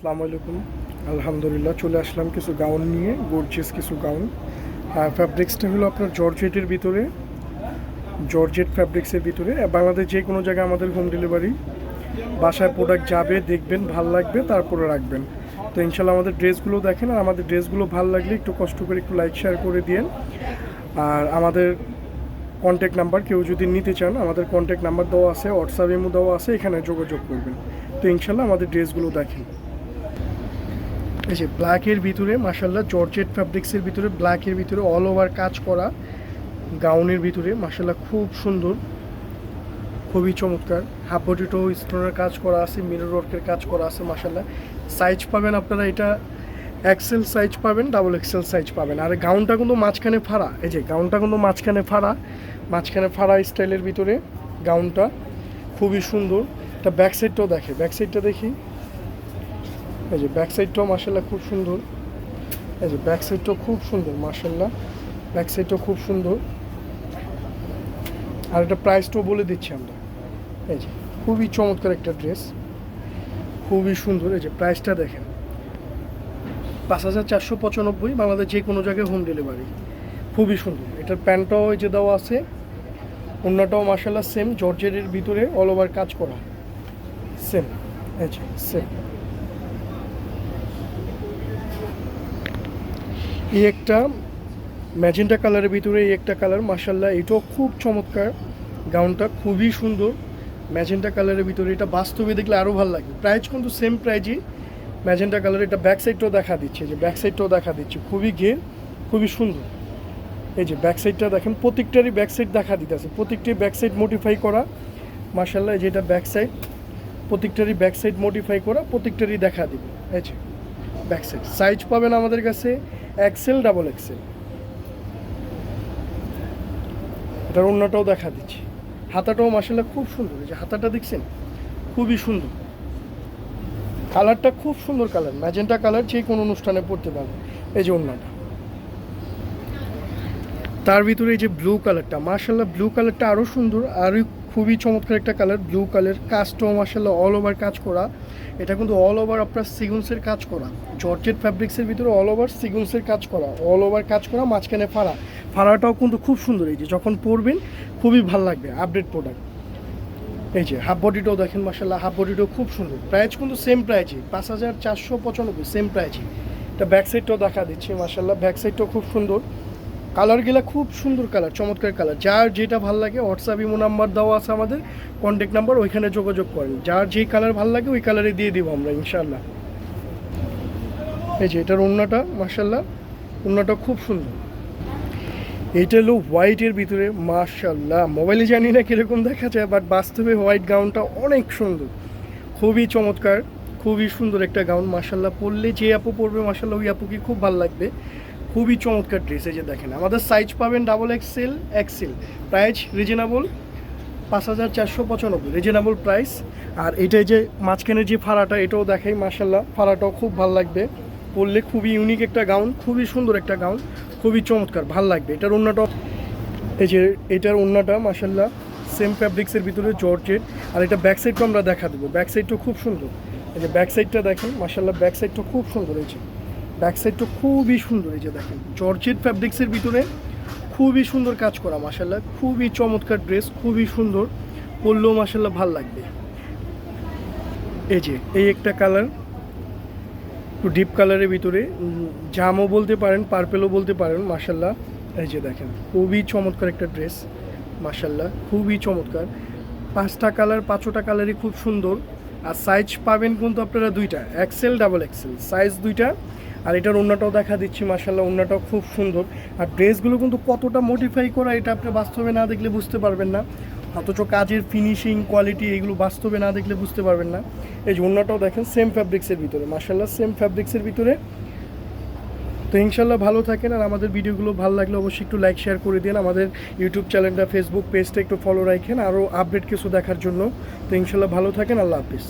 আসসালামু আলাইকুম। আলহামদুলিল্লাহ চলে আসলাম কিছু গাউন নিয়ে, গর্জিয়াস কিছু গাউন। ফ্যাব্রিক্সটা হলো আপনার জর্জেটের ভিতরে, জর্জেট ফ্যাব্রিক্সের ভিতরে। বাংলাদেশ যে কোনো জায়গায় আমাদের হোম ডেলিভারি, বাসায় প্রোডাক্ট যাবে, দেখবেন ভাল লাগবে, তারপরে রাখবেন। তো ইনশাল্লাহ আমাদের ড্রেসগুলো দেখেন, আর আমাদের ড্রেসগুলো ভাল লাগলে একটু কষ্ট করে একটু লাইক শেয়ার করে দিন। আর আমাদের কন্ট্যাক্ট নাম্বার, কেউ যদি নিতে চান আমাদের কন্ট্যাক্ট নাম্বার দেওয়া আছে, হোয়াটসঅ্যাপ ইমো দেওয়া আছে, এখানে যোগাযোগ করবেন। তো ইনশাল্লাহ আমাদের ড্রেসগুলো দেখেন। এই যে ব্ল্যাকের ভিতরে মাশাল্লাহ, জর্জেট ফ্যাব্রিক্সের ভিতরে, ব্ল্যাকের ভিতরে অল ওভার কাজ করা গাউনের ভিতরে মাশাল্লাহ খুব সুন্দর, খুবই চমৎকার। হাফ বডিটো স্টোনের কাজ করা আছে, মিরর ওয়ার্কের কাজ করা আছে মাশাল্লাহ। সাইজ পাবেন আপনারা, এটা এক্সেল সাইজ পাবেন, ডাবল এক্সেল সাইজ পাবেন। আর গাউনটা কিন্তু মাঝখানে ফাড়া, এই যে গাউনটা কিন্তু মাঝখানে ফাড়া স্টাইলের ভিতরে গাউনটা খুবই সুন্দর। এটা ব্যাক সাইডটাও দেখে, ব্যাক সাইডটা দেখি। এই যে ব্যাক সাইডটাও মাশাল্লাহ খুব সুন্দর, এই যে ব্যাক সাইডটাও খুব সুন্দর মাশাল্লাহ, ব্যাক সাইডটাও খুব সুন্দর। আর এটা প্রাইসটাও বলে দিচ্ছি আমরা। এই যে খুবই চমৎকার একটা ড্রেস, খুবই সুন্দর। এই যে প্রাইসটা দেখেন, 5,495, বাংলাদেশ যে কোনো জায়গায় হোম ডেলিভারি, খুবই সুন্দর। এটার প্যান্টটাও এই যে দেওয়া আছে, অন্যটাও মাশাল্লাহ সেম জর্জেটের ভিতরে অল ওভার কাজ করা, সেম, এই যে সেম। এই একটা ম্যাজেন্টা কালারের ভিতরে এই একটা কালার মাশাল্লাহ, এটাও খুব চমৎকার। গাউনটা খুবই সুন্দর ম্যাজেন্টা কালারের ভিতরে, এটা বাস্তবে দেখলে আরও ভালো লাগবে। প্রাইস কিন্তু সেম প্রাইজই, ম্যাজেন্টা কালার। এটা ব্যাক সাইডটাও দেখা দিচ্ছে, যে ব্যাক সাইডটাও দেখা দিচ্ছে, খুবই ঘের, খুবই সুন্দর। এই যে ব্যাক সাইডটা দেখেন, প্রত্যেকটারই ব্যাক সাইড দেখা দিতেছে, প্রত্যেকটি ব্যাক সাইড মডিফাই করা মাশাল্লাহ। এই যে এটা ব্যাক সাইড, প্রত্যেকটারই ব্যাক সাইড মডিফাই করা, প্রত্যেকটারই দেখা দিবে। এই যে ব্যাক সাইড সাইজ পাবেন আমাদের কাছে এক্সেল, ডাবল এক্সেল। এটার অন্যটাও দেখা দিচ্ছি, হাতাটাও মাশাল্লাহ খুব সুন্দর। এই যে হাতাটা দেখছেন, খুবই সুন্দর, কালারটা খুব সুন্দর কালার, ম্যাজেন্টা কালার, যে কোনো অনুষ্ঠানে পড়তে পারবে। এই যে অন্যটা, তার ভিতরে এই যে ব্লু কালারটা মাশাল্লাহ, ব্লু কালারটা আরও সুন্দর, আরও খুবই চমৎকার একটা কালার। ব্লু কালার কাজটাও মাশাল্লাহ অল ওভার কাজ করা, এটা কিন্তু অল ওভার আপনার সিগুন্সের কাজ করা, জর্জেট ফ্যাব্রিক্সের ভিতরে অল ওভার সিগুন্সের কাজ করা, অল ওভার কাজ করা, মাঝখানে ফাড়াটাও কিন্তু খুব সুন্দর। এই যে যখন পরবেন খুবই ভালো লাগবে, আপডেট প্রোডাক্ট। এই যে হাফ বডিটাও দেখেন মাশাল্লাহ, হাফ বডিটাও খুব সুন্দর। প্রাইস কিন্তু সেম প্রাইজই, 5,495, সেম প্রাইজই। এটা ব্যাক সাইডটাও দেখা দিচ্ছি মাশাল্লাহ, ব্যাক সাইডটাও খুব সুন্দর। কালারগুলো খুব সুন্দর কালার, চমৎকার কালার। যার যেটা ভালো লাগে হোয়াটসঅ্যাপ ইমো নাম্বার দেওয়া আছে আমাদের, কন্ট্যাক্ট নাম্বার, ওইখানে যোগাযোগ করেন। যার যেই কালার ভালো লাগে ওই কালারে দিয়ে দিব আমরা ইনশাল্লাহ। এই যে এটার ওড়নাটা মাশাল্লাহ, ওড়নাটা খুব সুন্দর। এইটা হলো হোয়াইটের ভিতরে মাশাল্লাহ, মোবাইলে জানি না কীরকম দেখা যায়, বাট বাস্তবে হোয়াইট গাউনটা অনেক সুন্দর, খুবই চমৎকার, খুবই সুন্দর একটা গাউন মাশাল্লাহ। পরলে যে আপু পরবে মাশাল্লাহ ওই আপুকে খুব ভালো লাগবে, খুবই চমৎকার ড্রেস। এই যে দেখেন, আমাদের সাইজ পাবেন double XL, XL. Price reasonable, 5,495, reasonable price. আর এটাই যে মাঝখানের যে ফাড়াটা, এটাও দেখাই মাশাল্লাহ, ফাড়াটাও খুব ভালো লাগবে, পরলে খুবই ইউনিক একটা গাউন, খুবই সুন্দর একটা গাউন, খুবই চমৎকার, ভালো লাগবে। এটার ওড়নাটা, এই যে এটার ওড়নাটা মাশাল্লাহ সেম ফ্যাব্রিক্সের ভিতরে জর্জেট। আর এটা ব্যাক সাইডটা আমরা দেখা দেবো, ব্যাক সাইডটাও খুব সুন্দর। এই যে ব্যাক সাইডটা দেখেন মাশাল্লাহ, ব্যাক সাইডটা খুব সুন্দর। এই যে ব্যাক সাইডটা খুবই সুন্দর, এই যে দেখেন জর্জেট ফ্যাব্রিক্সের ভিতরে খুবই সুন্দর কাজ করা মাশাল্লাহ, খুবই চমৎকার ড্রেস, খুবই সুন্দর, পরলেও মাশাল্লাহ ভাল লাগবে। এই যে এই একটা কালার, একটু ডিপ কালারের ভিতরে, জামও বলতে পারেন, পার্পেলও বলতে পারেন মাশাল্লাহ। এই যে দেখেন, খুবই চমৎকার একটা ড্রেস মাশাল্লাহ, খুবই চমৎকার। 5টা কালার, 5টা কালারই খুব সুন্দর। আর সাইজ পাবেন কিন্তু আপনারা দুইটা, এক্সেল, ডাবল এক্সেল, সাইজ দুইটা। আর এটার ওড়নাটাও দেখা দিচ্ছি মাশাল্লাহ, ওড়নাটাও খুব সুন্দর। আর ড্রেসগুলো কিন্তু কতটা মডিফাই করা, এটা আপনি বাস্তবে না দেখলে বুঝতে পারবেন না, অথচ কাজের ফিনিশিং, কোয়ালিটি, এগুলো বাস্তবে না দেখলে বুঝতে পারবেন না। এই যে ওড়নাটাও দেখেন সেম ফ্যাব্রিক্সের ভিতরে মাশাল্লাহ, সেম ফ্যাব্রিক্সের ভিতরে। তো ইনশাল্লাহ ভালো থাকেন, আর আমাদের ভিডিওগুলো ভালো লাগলে অবশ্যই একটু লাইক শেয়ার করে দিন। আমাদের ইউটিউব চ্যানেলটা, ফেসবুক পেজটা একটু ফলো রাখেন আরও আপডেট কিছু দেখার জন্য। তো ইনশাল্লাহ ভালো থাকেন, আল্লাহ হাফিজ।